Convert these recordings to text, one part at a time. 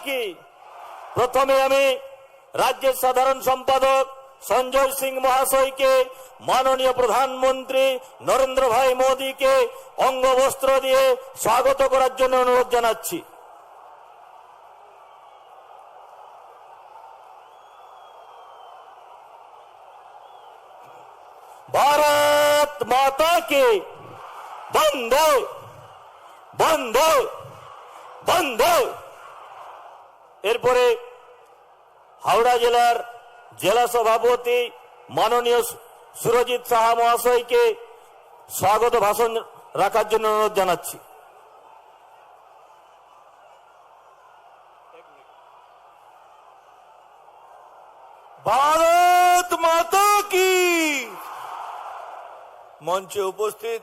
কি? প্রথমে আমি রাজ্যের সাধারণ সম্পাদক সঞ্জয় সিং মহাশয়কে মাননীয় প্রধানমন্ত্রী নরেন্দ্র ভাই মোদীকে অঙ্গবস্ত্র দিয়ে স্বাগত করার জন্য অনুরোধ জানাচ্ছি। ভারত মাতা কি বন্দে বন্দে বন্দে। এরপরে হাওড়া জেলার জেলা সভাপতি মাননীয় সুরজিৎ সাহা মহাশয়কে স্বাগত ভাষণ রাখার জন্য অনুরোধ জানাচ্ছি। ভারত মাতা কি। মঞ্চে উপস্থিত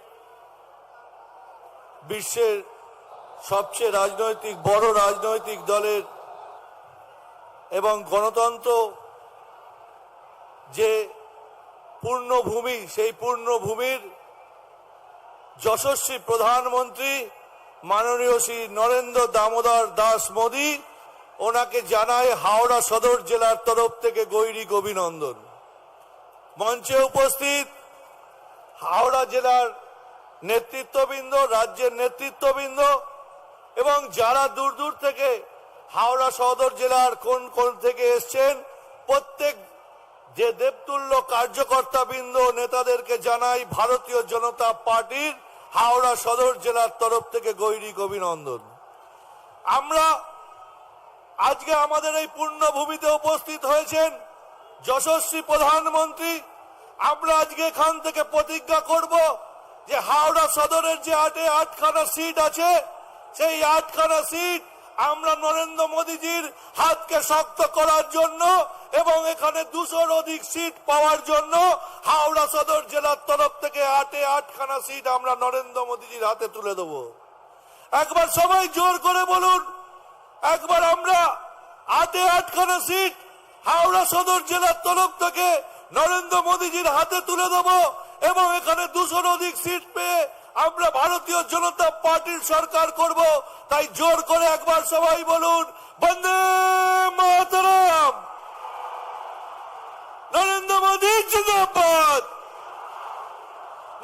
বিশ্বের সবচেয়ে বড় রাজনৈতিক দলের এবং গণতন্ত্র যে পূর্ণভূমি, সেই পূর্ণভূমির যশস্বী প্রধানমন্ত্রী মাননীয় শ্রী নরেন্দ্র দামোদর দাস মোদী, ওনাকে জানায় হাওড়া সদর জেলার তরফ থেকে গৈরিক অভিনন্দন। মঞ্চে উপস্থিত হাওড়া জেলার নেতৃত্ববৃন্দ, রাজ্যের নেতৃত্ববৃন্দ এবং যারা দূর দূর থেকে হাওড়া সদর জেলার কোন কোন থেকে এসছেন, প্রত্যেক যে দেবতুল্য কার্যকর্তাবৃন্দ নেতাদেরকে জানাই ভারতীয় জনতা পার্টির হাওড়া সদর জেলার তরফ থেকে গৈরিক অভিনন্দন। আমরা আজকে আমাদের এই পূর্ণভূমিতে উপস্থিত হয়েছেন যশস্বী প্রধানমন্ত্রী। আমরা আজকে এখান থেকে প্রতিজ্ঞা করব যে হাওড়া সদরের যে 8খানা সিট আছে, সেই 8খানা সিট আমরা নরেন্দ্র মোদীজির হাতকে শক্ত করার জন্য এবং এখানে 200-র অধিক সিট পাওয়ার জন্য হাওড়া সদর জেলার তরফ থেকে 8খানা সিট আমরা নরেন্দ্র মোদীজির হাতে তুলে দেব। একবার সবাই জোর করে বলুন, একবার আমরা 8খানা সিট হাওড়া সদর জেলার তরফ থেকে নরেন্দ্র মোদীজির হাতে তুলে দেব এবং এখানে 200-র অধিক সিট পেয়ে আমরা ভারতীয় জনতা পার্টির সরকার করব। তাই জোর করে একবার সবাই বলুন, বন্দে মাতরম, নরেন্দ্র মোদী জিন্দাবাদ,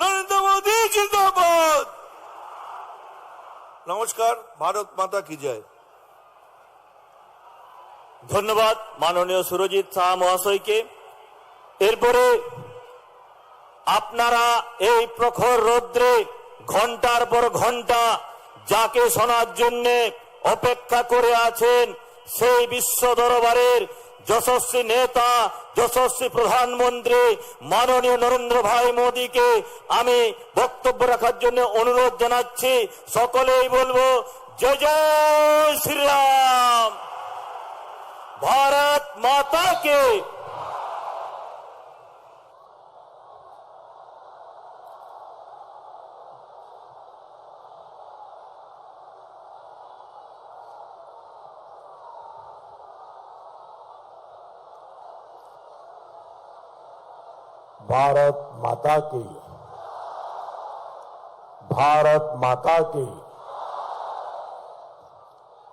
নরেন্দ্র মোদী জিন্দাবাদ। নমস্কার, ভারত মাতা কি জয়। ধন্যবাদ মাননীয় সুরজিৎ সাহা মহাশয়কে। এরপরে আপনারা এই প্রখর রৌদ্রে ঘন্টার পর ঘন্টা যাকে শোনার জন্য অপেক্ষা করে আছেন, সেই বিশ্ব দরবারের যশস্বী নেতা, যশস্বী প্রধানমন্ত্রী মাননীয় নরেন্দ্র ভাই মোদীকে আমি বক্তব্য রাখার জন্য অনুরোধ জানাচ্ছি। সকলেই বলবো জয় জয় শ্রীরাম, भारत माता के। भारत माता की, भारत माता की।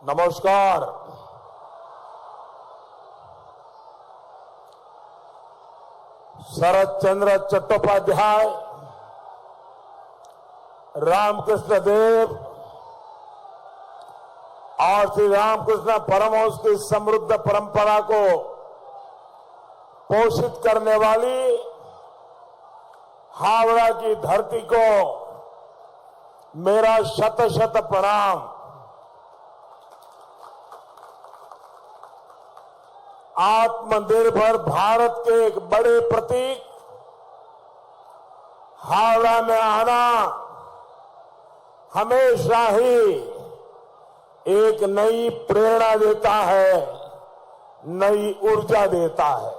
नमस्कार। शरद चंद्र चट्टोपाध्याय, रामकृष्ण देव और श्री रामकृष्ण परमहंस की समृद्ध परंपरा को पोषित करने वाली हावड़ा की धरती को मेरा शत शत प्रणाम। आत्मनिर्भर भारत के एक बड़े प्रतीक हावड़ा में आना हमेशा ही एक नई प्रेरणा देता है, नई ऊर्जा देता है।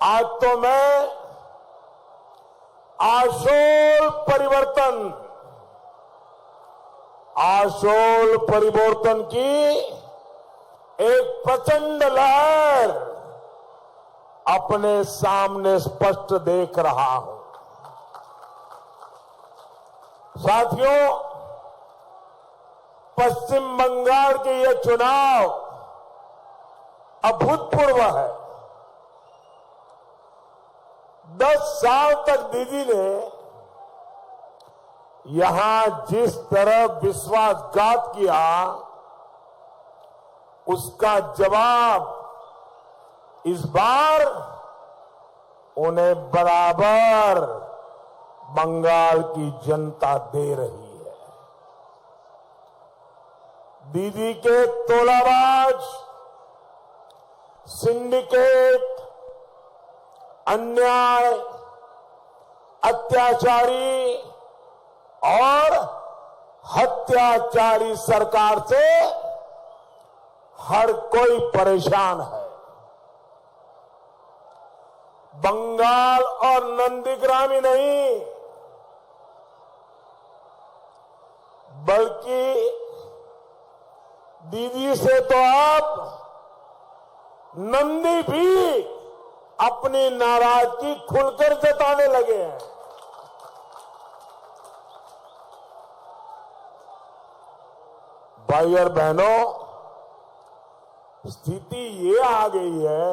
आज तो मैं आशोल परिवर्तन की एक प्रचंड लहर अपने सामने स्पष्ट देख रहा हूं। साथियों, पश्चिम बंगाल के ये चुनाव अभूतपूर्व है। 10 साल तक दीदी ने यहां जिस तरह विश्वासघात किया, उसका जवाब इस बार उन्हें बराबर बंगाल की जनता दे रही है। दीदी के तोलाबाज, सिंडिकेट, अन्याय, अत्याचारी और हत्याचारी सरकार से हर कोई परेशान है। बंगाल और नंदीग्राम ही नहीं, बल्कि दीदी से तो अब नंदी भी अपनी नाराजगी खुलकर जताने लगे हैं। भाई और बहनों, स्थिति ये आ गई है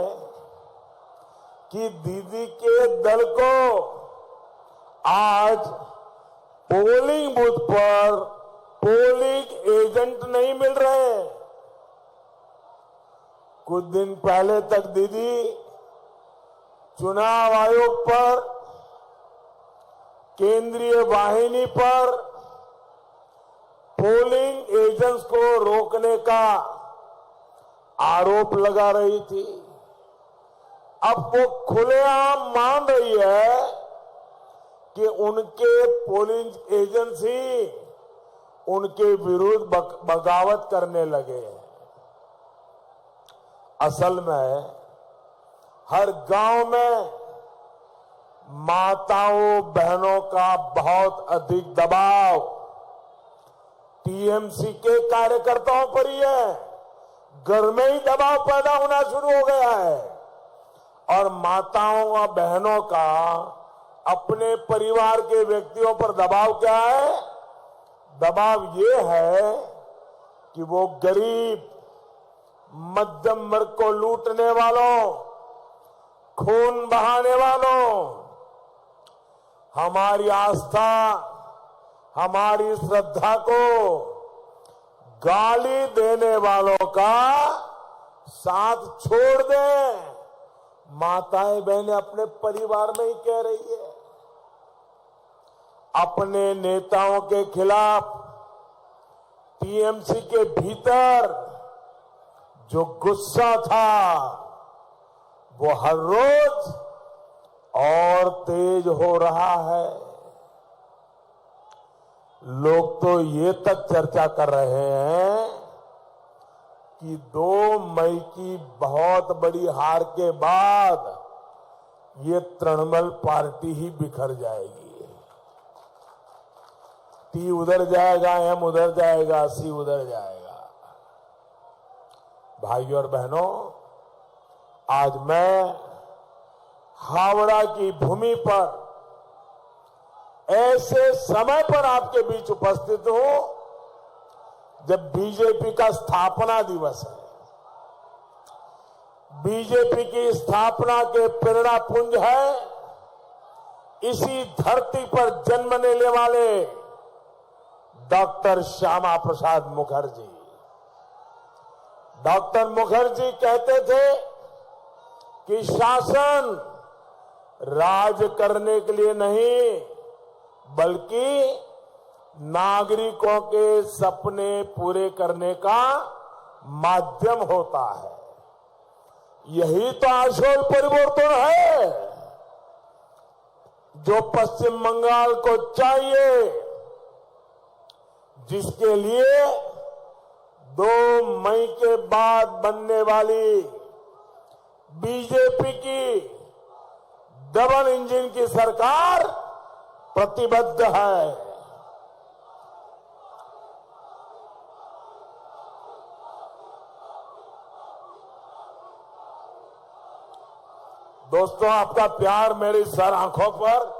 कि दीदी के दल को आज पोलिंग बूथ पर पोलिंग एजेंट नहीं मिल रहे। कुछ दिन पहले तक दीदी चुनाव आयोग पर, केंद्रीय वाहिनी पर पोलिंग एजेंट्स को रोकने का आरोप लगा रही थी। अब वो खुलेआम मान रही है कि उनके पोलिंग एजेंट्स ही उनके विरुद्ध बगावत करने लगे हैं। असल में हर गांव में माताओं बहनों का बहुत अधिक दबाव टीएमसी के कार्यकर्ताओं पर ही है। घर में ही दबाव पैदा होना शुरू हो गया है और माताओं और बहनों का अपने परिवार के व्यक्तियों पर दबाव क्या है? दबाव ये है कि वो गरीब, मध्यम वर्ग को लूटने वालों, खून बहाने वालों, हमारी आस्था, हमारी श्रद्धा को गाली देने वालों का साथ छोड़ दें। माताएं बहनें अपने परिवार में ही कह रही है। अपने नेताओं के खिलाफ टीएमसी के भीतर जो गुस्सा था वो हर रोज और तेज हो रहा है। लोग तो ये तक चर्चा कर रहे हैं कि 2 मई की बहुत बड़ी हार के बाद ये तृणमूल पार्टी ही बिखर जाएगी। टी उधर जाएगा, एम उधर जाएगा, सी उधर जाएगा। भाइयों और बहनों, आज मैं हावड़ा की भूमि पर ऐसे समय पर आपके बीच उपस्थित हूं जब बीजेपी का स्थापना दिवस है। बीजेपी की स्थापना के प्रेरणा पुंज है इसी धरती पर जन्म लेने वाले डॉक्टर श्यामा प्रसाद मुखर्जी। डॉक्टर मुखर्जी कहते थे कि शासन राज करने के लिए नहीं बल्कि नागरिकों के सपने पूरे करने का माध्यम होता है। यही तो आशोल परिवर्तन है जो पश्चिम बंगाल को चाहिए, जिसके लिए 2 मई के बाद बनने वाली बीजेपी की डबल इंजन की सरकार प्रतिबद्ध है। दोस्तों, आपका प्यार मेरी सर आंखों पर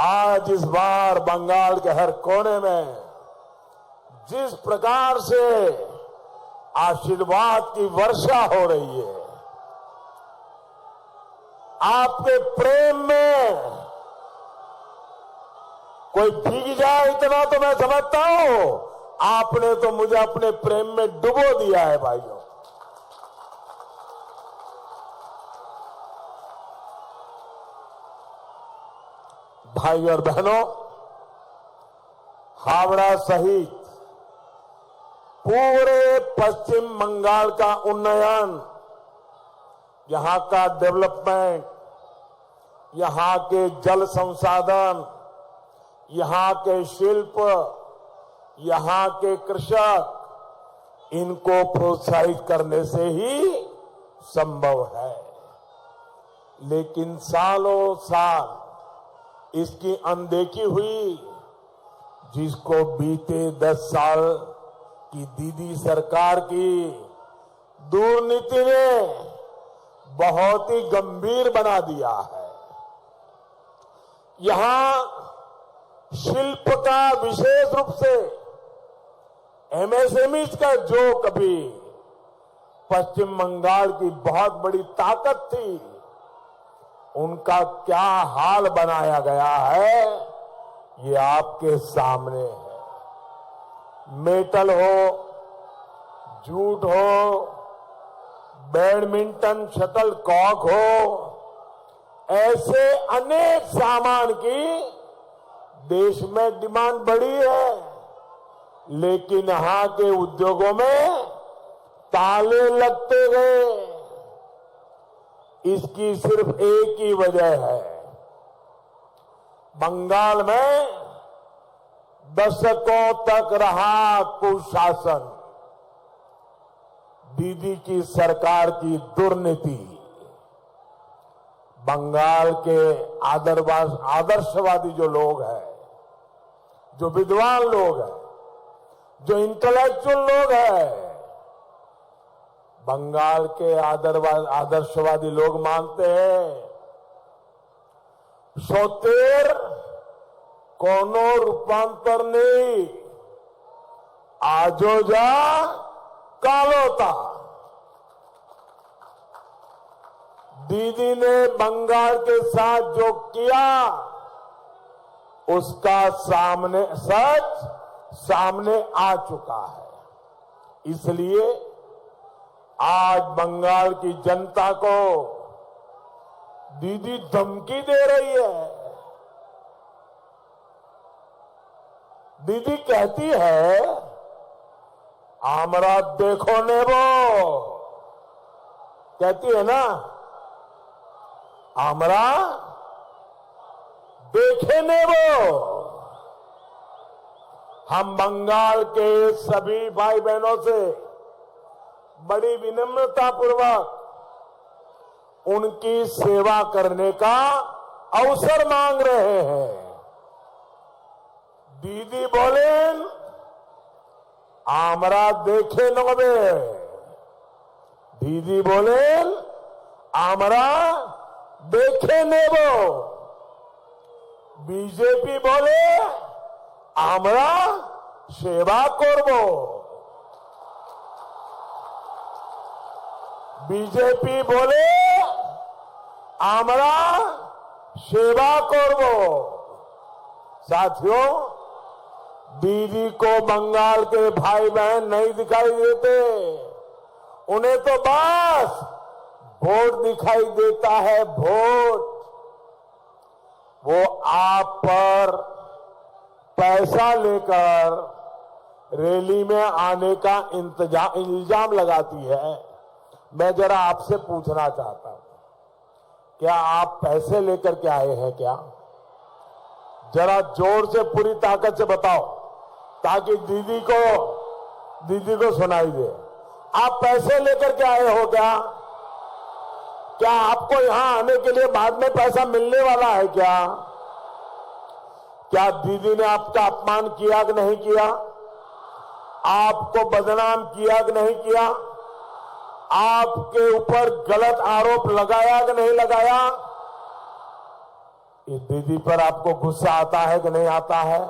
आज इस बार बंगाल के हर कोने में जिस प्रकार से आशीर्वाद की वर्षा हो रही है, आपके प्रेम में कोई भीग जाए इतना तो मैं समझता हूं, आपने तो मुझे अपने प्रेम में डुबो दिया है भाइयों। भाई और बहनों, हावड़ा सहित पूरे पश्चिम बंगाल का उन्नयन, यहां का डेवलपमेंट, यहां के जल संसाधन, यहां के शिल्प, यहां के कृषक, इनको प्रोत्साहित करने से ही संभव है। लेकिन सालों साल इसकी अनदेखी हुई, जिसको बीते 10 साल की दीदी सरकार की दुर्नीति ने बहुत ही गंभीर बना दिया है। यहां शिल्प का विशेष रूप से एमएसएमईज का जो कभी पश्चिम बंगाल की बहुत बड़ी ताकत थी, उनका क्या हाल बनाया गया है, ये आपके सामने है। मेटल हो, जूट हो, बैडमिंटन शटल कॉक हो, ऐसे अनेक सामान की देश में डिमांड बढ़ी है, लेकिन यहां के उद्योगों में ताले लगते गए। इसकी सिर्फ एक ही वजह है, बंगाल में दशकों तक रहा कुशासन, दीदी की सरकार की दुर्नीति। बंगाल के आदर्शवादी जो लोग हैं, जो विद्वान लोग हैं, जो इंटेलेक्चुअल लोग हैं, बंगाल के आदर्शवादी लोग मानते हैं सोतेर कोनो रूपांतर नहीं, आजो जा कालोता। दीदी ने बंगाल के साथ जो किया, उसका सच सामने आ चुका है। इसलिए आज बंगाल की जनता को दीदी धमकी दे रही है। दीदी कहती है, आमरा देखो नेबो, कहती है ना, आमरा देखे नेबो। हम बंगाल के सभी भाई बहनों से बड़ी विनम्रता पूर्वक उनकी सेवा करने का अवसर मांग रहे हैं। दीदी बोलेन, आमरा देखे नोबे। दीदी बोलेन, आमरा देखे नेबो। बीजेपी बोले, आमरा सेवा करबो। बीजेपी बोले, आमरा सेवा करबो। साथियों, दीदी को बंगाल के भाई बहन नहीं दिखाई देते, उन्हें तो बस वोट दिखाई देता है, वोट। वो आप पर पैसा लेकर रैली में आने का इल्जाम लगाती है। मैं जरा आपसे पूछना चाहता हूं, क्या आप पैसे लेकर के आए हैं क्या? जरा जोर से पूरी ताकत से बताओ, ताकि दीदी को सुनाई दे। आप पैसे लेकर के आए हो क्या? क्या आपको यहां आने के लिए बाद में पैसा मिलने वाला है क्या? क्या दीदी ने आपका अपमान किया कि नहीं किया? आपको बदनाम किया कि नहीं किया? आपके ऊपर गलत आरोप लगाया कि नहीं लगाया? इस दीदी पर आपको गुस्सा आता है कि नहीं आता है?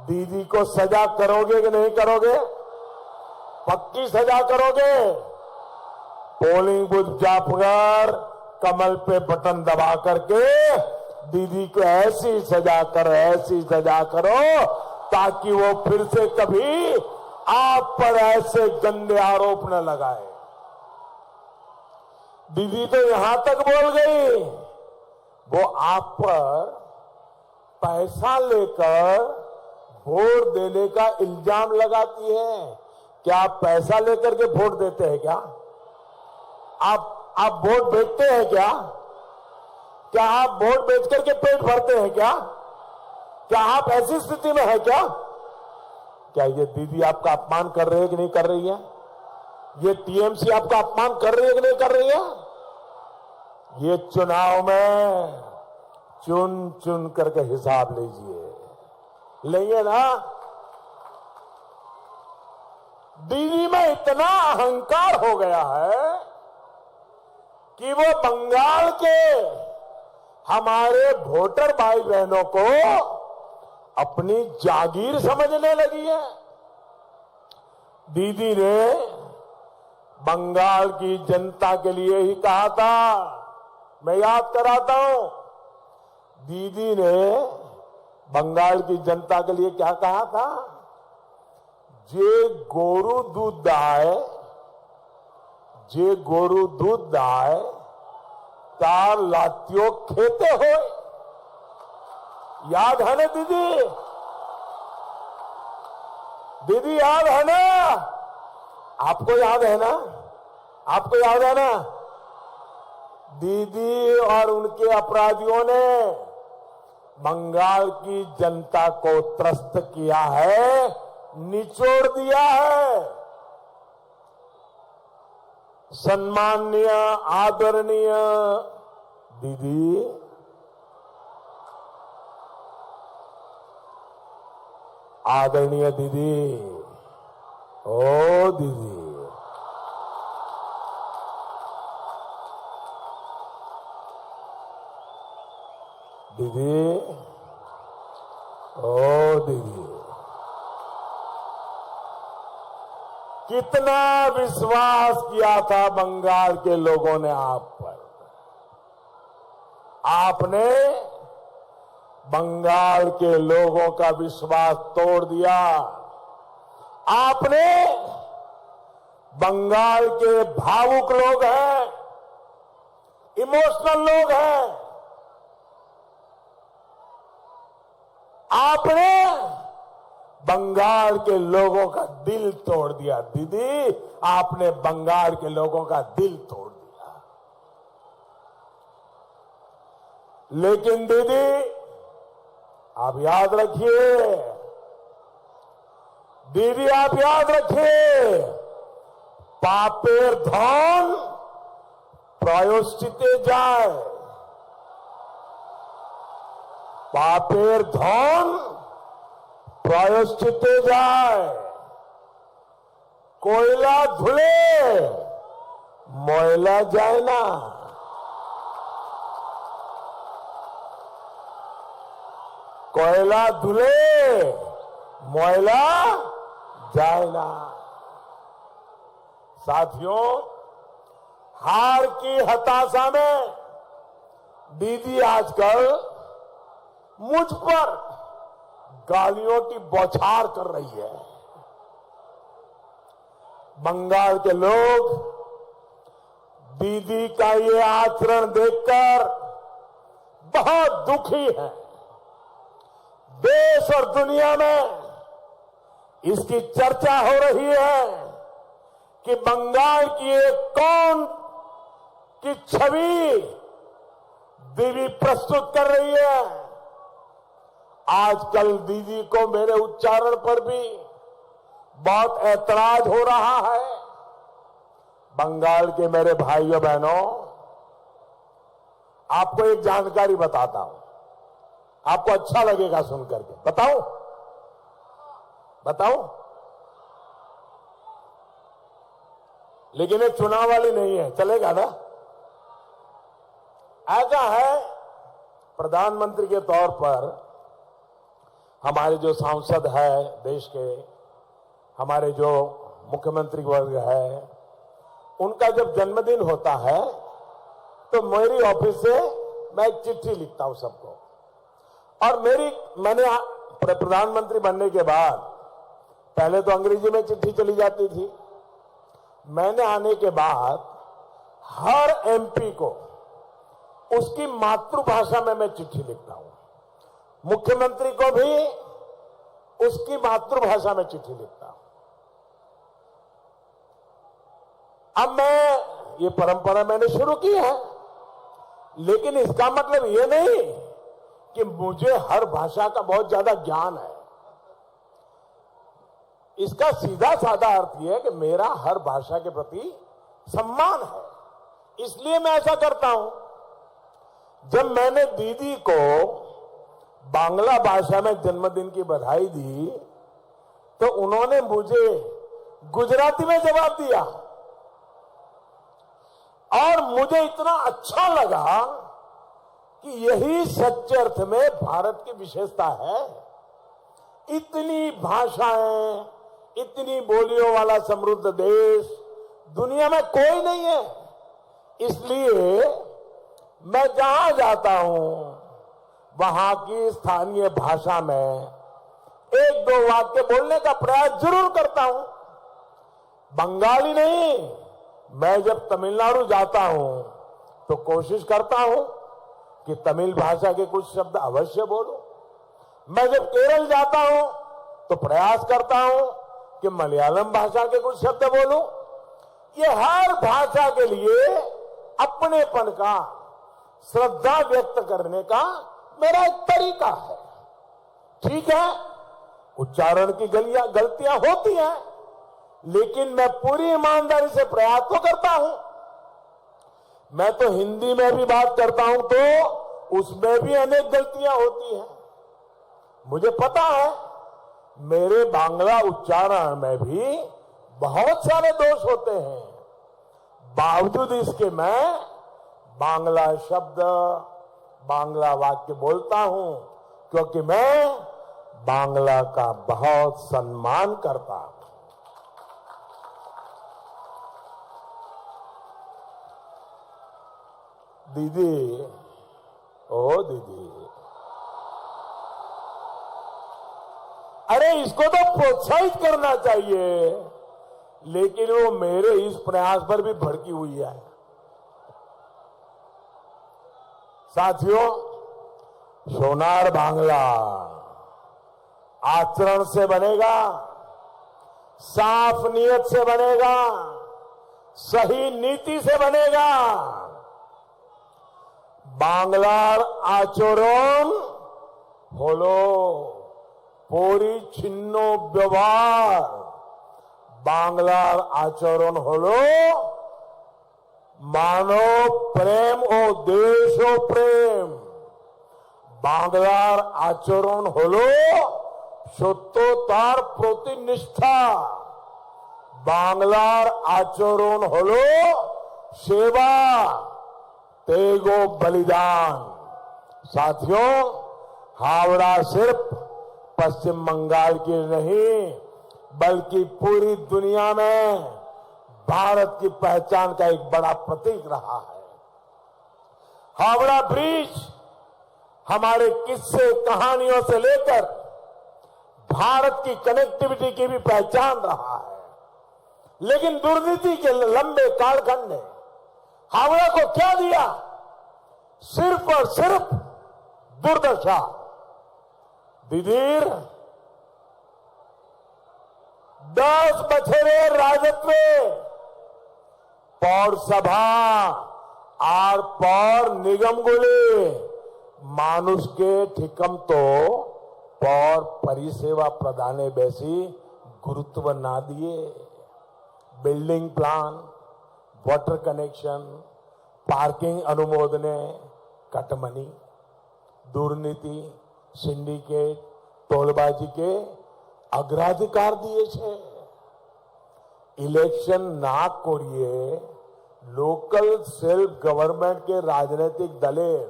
दीदी को सजा करोगे कि नहीं करोगे? पक्की सजा करोगे? पोलिंग बूथ जाकर कमल पे बटन दबा करके दीदी को ऐसी सजा करो ताकि वो फिर से कभी आप पर ऐसे गंदे आरोप न लगाए। दीदी तो यहां तक बोल गई, वो आप पर पैसा लेकर वोट देने का इल्जाम लगाती है। क्या आप पैसा लेकर के वोट देते हैं क्या? आप वोट बेचते हैं क्या? क्या आप वोट बेच करके पेट भरते हैं क्या? क्या आप ऐसी स्थिति में है क्या? क्या ये दीदी आपका अपमान कर रही है कि नहीं कर रही है? ये टीएमसी आपका अपमान कर रही है कि नहीं कर रही है? ये चुनाव में चुन चुन करके हिसाब लीजिए, लेंगे ना? दीदी में इतना अहंकार हो गया है कि वो बंगाल के हमारे वोटर भाई बहनों को अपनी जागीर समझने लगी है। दीदी ने बंगाल की जनता के लिए ही कहा था, मैं याद कराता हूं, दीदी ने बंगाल की जनता के लिए क्या कहा था? जे गोरू दूध दाए तार लातियों खेते हो। याद है ना दीदी? दीदी याद है ना? आपको याद है ना? आपको याद है ना? दीदी और उनके अपराधियों ने बंगाल की जनता को त्रस्त किया है, निचोड़ दिया है। सम्माननीय आदरणीय दीदी, आदरणीय दीदी, ओ दीदी, दीदी, ओ दीदी, कितना विश्वास किया था बंगाल के लोगों ने आप पर। आपने बंगाल के लोगों का विश्वास तोड़ दिया। आपने बंगाल के भावुक लोग हैं, इमोशनल लोग हैं, आपने बंगाल के लोगों का दिल तोड़ दिया। दीदी, आपने बंगाल के लोगों का दिल तोड़ दिया। लेकिन दीदी, आप याद रखिए, दीदी आप याद रखिए, पापेर धन प्रायश्चिते जाए। पापेर धन प्रायश्चिते जाए। कोयला धुले मोयला जाए ना। कोयला धुले मोयला जाए ना। साथियों, हार की हताशा में दीदी आजकल मुझ पर गालियों की बौछार कर रही है। बंगाल के लोग दीदी का ये आचरण देखकर बहुत दुखी हैं। देश और दुनिया में इसकी चर्चा हो रही है कि बंगाल की एक कौन की छवि दीदी प्रस्तुत कर रही है। आजकल दीदी को मेरे उच्चारण पर भी बहुत ऐतराज हो रहा है। बंगाल के मेरे भाइयों बहनों, आपको एक जानकारी बताता हूं, आपको अच्छा लगेगा सुनकर के। बताऊं? लेकिन ये चुनाव वाली नहीं है, चलेगा ना? ऐसा है प्रधानमंत्री के तौर पर हमारे जो सांसद है देश के, हमारे जो मुख्यमंत्री वर्ग है, उनका जब जन्मदिन होता है तो मेरी ऑफिस से मैं एक चिट्ठी लिखता हूं सबको। और मैंने प्रधानमंत्री बनने के बाद पहले तो अंग्रेजी में चिट्ठी चली जाती थी, मैंने आने के बाद हर एमपी को उसकी मातृभाषा में मैं चिट्ठी लिखता हूं, मुख्यमंत्री को भी उसकी मातृभाषा में चिट्ठी लिखता हूं। अब ये परंपरा मैंने शुरू की है, लेकिन इसका मतलब ये नहीं कि मुझे हर भाषा का बहुत ज्यादा ज्ञान है। इसका सीधा साधा अर्थ यह है कि मेरा हर भाषा के प्रति सम्मान है, इसलिए मैं ऐसा करता हूं। जब मैंने दीदी को बांग्ला भाषा में जन्मदिन की बधाई दी तो उन्होंने मुझे गुजराती में जवाब दिया और मुझे इतना अच्छा लगा कि यही सच्चे अर्थ में भारत की विशेषता है। इतनी भाषाएं, इतनी बोलियों वाला समृद्ध देश दुनिया में कोई नहीं है। इसलिए मैं जहां जाता हूं वहां की स्थानीय भाषा में एक दो वाक्य बोलने का प्रयास जरूर करता हूं। बंगाली नहीं, मैं जब तमिलनाडु जाता हूं तो कोशिश करता हूं कि तमिल भाषा के कुछ शब्द अवश्य बोलूं। मैं जब केरल जाता हूं तो प्रयास करता हूं कि मलयालम भाषा के कुछ शब्द बोलूं। ये हर भाषा के लिए अपनेपन का, श्रद्धा व्यक्त करने का मेरा एक तरीका है। ठीक है, उच्चारण की गलतियां होती हैं, लेकिन मैं पूरी ईमानदारी से प्रयास तो करता हूं। मैं तो हिंदी में भी बात करता हूं तो उसमें भी अनेक गलतियां होती हैं। मुझे पता है मेरे बांग्ला उच्चारण में भी बहुत सारे दोष होते हैं, बावजूद इसके मैं बांग्ला शब्द, बांग्ला वाक्य बोलता हूं, क्योंकि मैं बांग्ला का बहुत सम्मान करता हूं। दीदी, ओ दीदी, अरे इसको तो प्रोत्साहित करना चाहिए, लेकिन वो मेरे इस प्रयास पर भी भड़की हुई है। साथियों, सोनार बांग्ला आचरण से बनेगा, साफ नीयत से बनेगा, सही नीति से बनेगा। বাংলার আচরণ হলো পরিচ্ছন্ন ব্যবহার, বাংলার আচরণ হলো মানব প্রেম ও দেশ প্রেম, বাংলার আচরণ হলো সত্যতার প্রতি নিষ্ঠা, বাংলার আচরণ হলো সেবা, तेगो बलिदान। साथियों, हावड़ा सिर्फ पश्चिम बंगाल की नहीं बल्कि पूरी दुनिया में भारत की पहचान का एक बड़ा प्रतीक रहा है। हावड़ा ब्रिज हमारे किस्से कहानियों से लेकर भारत की कनेक्टिविटी की भी पहचान रहा है, लेकिन दुर्नीति के लंबे कालखंड ने हावड़ा को क्या दिया? सिर्फ और सिर्फ दुर्दशा। दिधीर 10 বছরের রাজত্বে পৌরসভা আর পৌর নিগমগুলি মানুষকে ঠিকমতো পৌর পরিষেবা প্রদানে বেশি গুরুত্ব না দিয়ে building plan, water connection, parking अनुमोदने कटमनी, दुर्नीति, सिंडिकेट, टोलबाजी के अग्राधिकार दिए छे। इलेक्शन ना करिए लोकल सेल्फ गवर्नमेंट के राजनीतिक दलेर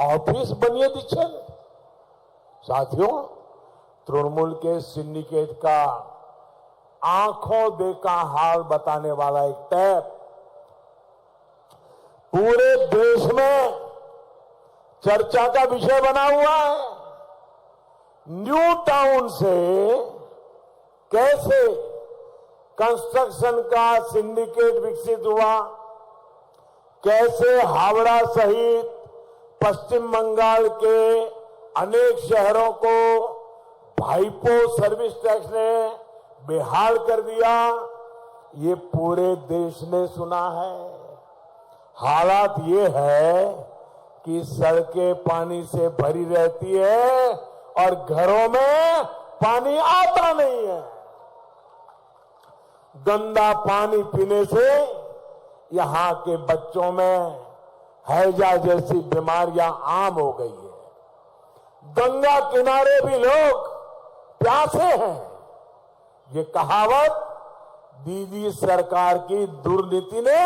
ऑफिस बनिए दीक्षे साथियों, तृणमूल के सिंडिकेट का आंखों देखा हाल बताने वाला एक टैप पूरे देश में चर्चा का विषय बना हुआ है। न्यू टाउन से कैसे कंस्ट्रक्शन का सिंडिकेट विकसित हुआ, कैसे हावड़ा सहित पश्चिम बंगाल के अनेक शहरों को भाईपो सर्विस टैक्स ने बेहाल कर दिया, ये पूरे देश ने सुना है। हालात ये है कि सड़कें पानी से भरी रहती है और घरों में पानी आता नहीं है। गंदा पानी पीने से यहां के बच्चों में हैजा जैसी बीमारियां आम हो गई है। गंगा किनारे भी लोग प्यासे हैं। ये कहावत दीदी सरकार की दुर्नीति ने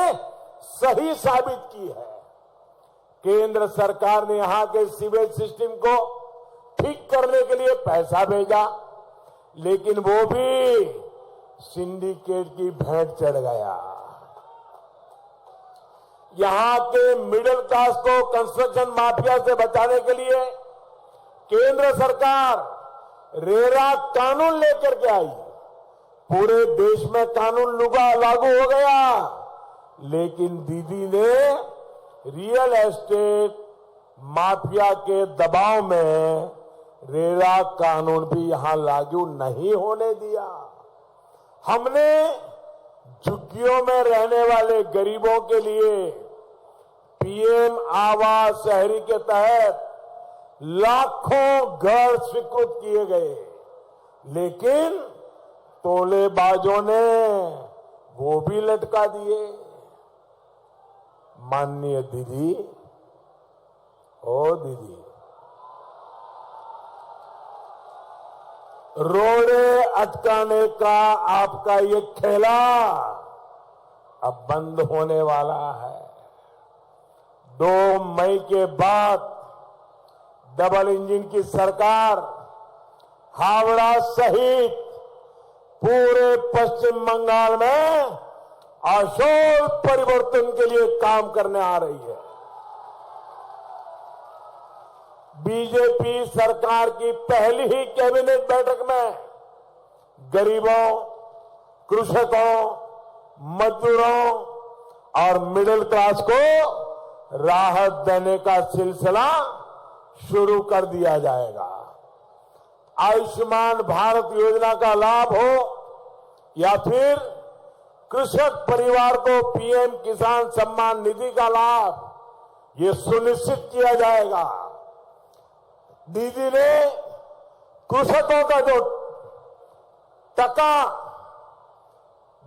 सही साबित की है। केंद्र सरकार ने यहां के सीवेज सिस्टम को ठीक करने के लिए पैसा भेजा, लेकिन वो भी सिंडिकेट की भेंट चढ़ गया। यहां के मिडिल क्लास को कंस्ट्रक्शन माफिया से बचाने के लिए केंद्र सरकार रेरा कानून लेकर के आई। पूरे देश में कानून लागू हो गया, लेकिन दीदी ने रियल एस्टेट माफिया के दबाव में रेरा कानून भी यहां लागू नहीं होने दिया। हमने झुग्गियों में रहने वाले गरीबों के लिए पीएम आवास शहरी के तहत लाखों घर स्वीकृत किए गए, लेकिन तोलेबाजों ने वो भी लटका दिए। माननीय दीदी, ओ दीदी, रोड़े अटकाने का आपका ये खेला अब बंद होने वाला है। 2 मई के बाद डबल इंजन की सरकार हावड़ा सहित पूरे पश्चिम बंगाल में आशोल परिवर्तन के लिए काम करने आ रही है। बीजेपी सरकार की पहली ही कैबिनेट बैठक में गरीबों, कृषकों, मजदूरों और मिडिल क्लास को राहत देने का सिलसिला शुरू कर दिया जाएगा। आयुष्मान भारत योजना का लाभ हो या फिर कृषक परिवार को पीएम किसान सम्मान निधि का लाभ, ये सुनिश्चित किया जाएगा। दीदी ने कृषकों का जो टका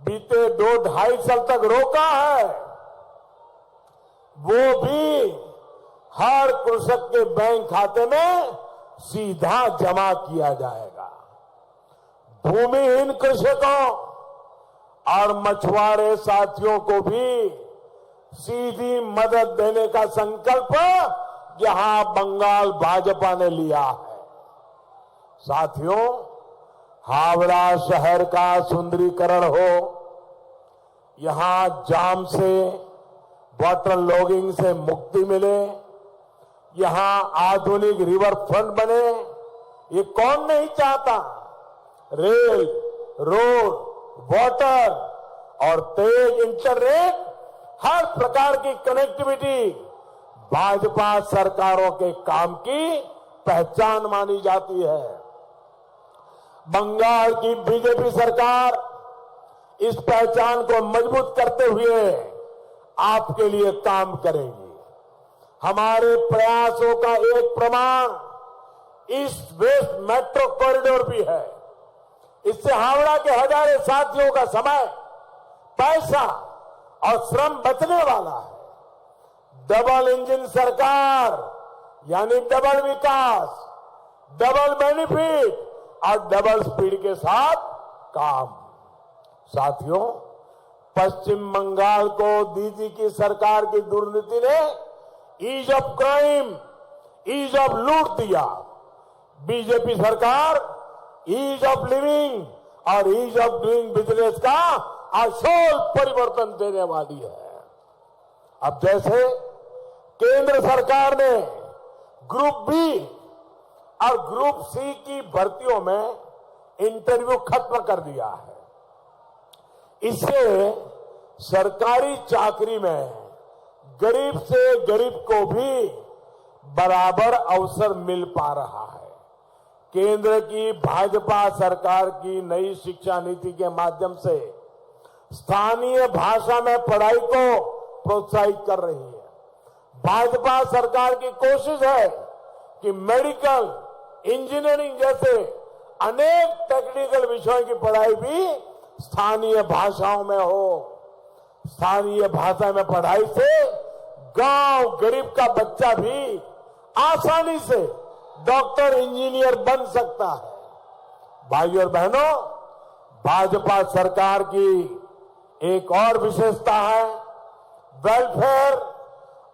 बीते 2-2.5 साल तक रोका है, वो भी हर कृषक के बैंक खाते में सीधा जमा किया जाएगा। भूमिहीन कृषकों और मछुआरे साथियों को भी सीधी मदद देने का संकल्प यहां बंगाल भाजपा ने लिया है। साथियों, हावड़ा शहर का सुंदरीकरण हो, यहां जाम से, वाटर लॉगिंग से मुक्ति मिले, यहां आधुनिक रिवर फ्रंट बने, ये कौन नहीं चाहता। रेल, रोड, वाटर और तेज इंटरनेट, हर प्रकार की कनेक्टिविटी भाजपा सरकारों के काम की पहचान मानी जाती है। बंगाल की बीजेपी सरकार इस पहचान को मजबूत करते हुए आपके लिए काम करेगी। हमारे प्रयासों का एक प्रमाण ईस्ट वेस्ट मेट्रो कॉरिडोर भी है। इससे हावड़ा के हजारों साथियों का समय, पैसा और श्रम बचने वाला है। डबल इंजन सरकार यानी डबल विकास, डबल बेनिफिट और डबल स्पीड के साथ काम। साथियों, पश्चिम बंगाल को दीदी की सरकार की दुर्नीति ने ease of crime ease of loot दिया। बीजेपी सरकार ईज ऑफ लिविंग और ईज ऑफ डूइंग बिजनेस का आशोल परिवर्तन देने वाली है। अब जैसे केंद्र सरकार ने ग्रुप बी और ग्रुप सी की भर्तियों में इंटरव्यू खत्म कर दिया है। इससे सरकारी चाकरी में गरीब से गरीब को भी बराबर अवसर मिल पा रहा है। केंद्र की भाजपा सरकार की नई शिक्षा नीति के माध्यम से स्थानीय भाषा में पढ़ाई को प्रोत्साहित कर रही है। भाजपा सरकार की कोशिश है कि मेडिकल, इंजीनियरिंग जैसे अनेक टेक्निकल विषयों की पढ़ाई भी स्थानीय भाषाओं में हो। स्थानीय भाषा में पढ़ाई से गांव गरीब का बच्चा भी आसानी से डॉक्टर, इंजीनियर बन सकता है। भाइयों और बहनों, भाजपा सरकार की एक और विशेषता है वेलफेयर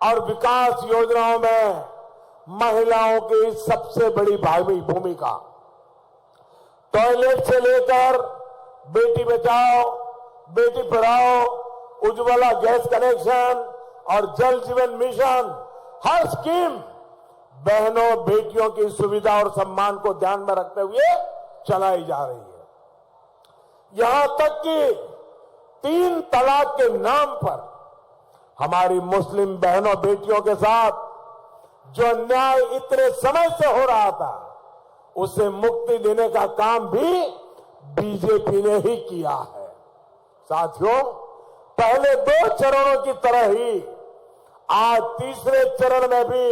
और विकास योजनाओं में महिलाओं की सबसे बड़ी भूमिका। टॉयलेट से लेकर बेटी बचाओ, बेटी पढ़ाओ, उज्ज्वला गैस कनेक्शन और जल जीवन मिशन, हर स्कीम बहनों बेटियों की सुविधा और सम्मान को ध्यान में रखते हुए चलाई जा रही है। यहां तक कि 3 तलाक के नाम पर हमारी मुस्लिम बहनों बेटियों के साथ जो अन्याय इतने समय से हो रहा था, उसे मुक्ति देने का काम भी बीजेपी ने ही किया है। साथियों, पहले 2 चरणों की तरह ही आज तीसरे चरण में भी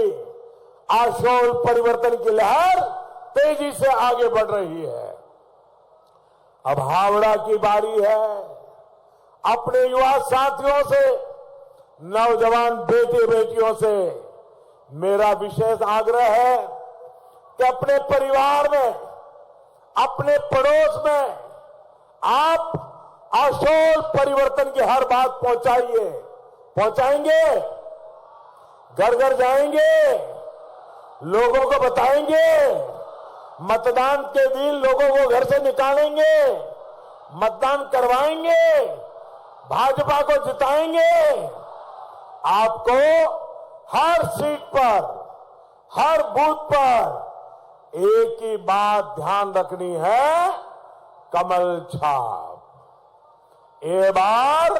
आशोल परिवर्तन की लहर तेजी से आगे बढ़ रही है। अब हावड़ा की बारी है। अपने युवा साथियों से, नौजवान बेटे बेटियों से मेरा विशेष आग्रह है कि अपने परिवार में, अपने पड़ोस में आप आशोल परिवर्तन की हर बात पहुंचाइए। पहुंचाएंगे, घर घर जाएंगे, लोगों को बताएंगे, मतदान के दिन लोगों को घर से निकालेंगे, मतदान करवाएंगे, भाजपा को जिताएंगे। आपको हर सीट पर, हर बूथ पर एक ही बात ध्यान रखनी है, कमल छाप। ये बार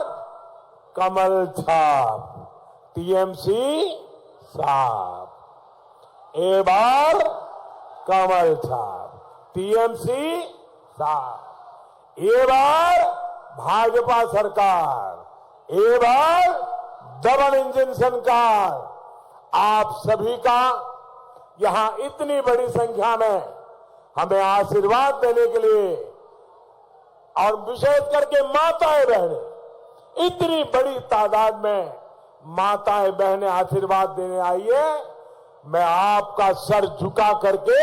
कमल छाप, टीएमसी साफ। ये बार कमल छाप, टीएमसी साफ। ये बार भाजपा सरकार, ये बार डबल इंजन सरकार। आप सभी का यहां इतनी बड़ी संख्या में हमें आशीर्वाद देने के लिए, और विशेष करके माताएं बहनें, इतनी बड़ी तादाद में माताएं बहनें आशीर्वाद देने आई है। मैं आपका सर झुका करके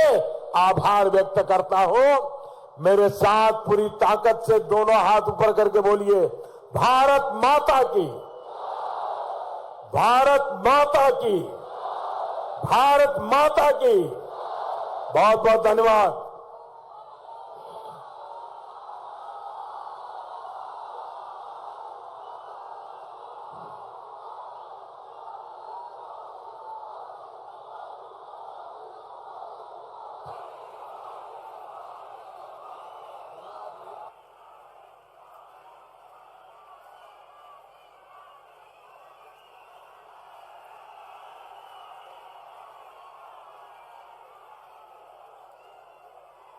आभार व्यक्त करता हूं। मेरे साथ पूरी ताकत से दोनों हाथ ऊपर करके बोलिए, भारत माता की, भारत माता की, भारत माता की। बहुत बहुत धन्यवाद।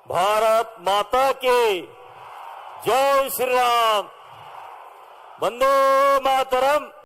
भारत माता की जय श्री राम। वंदे मातरम।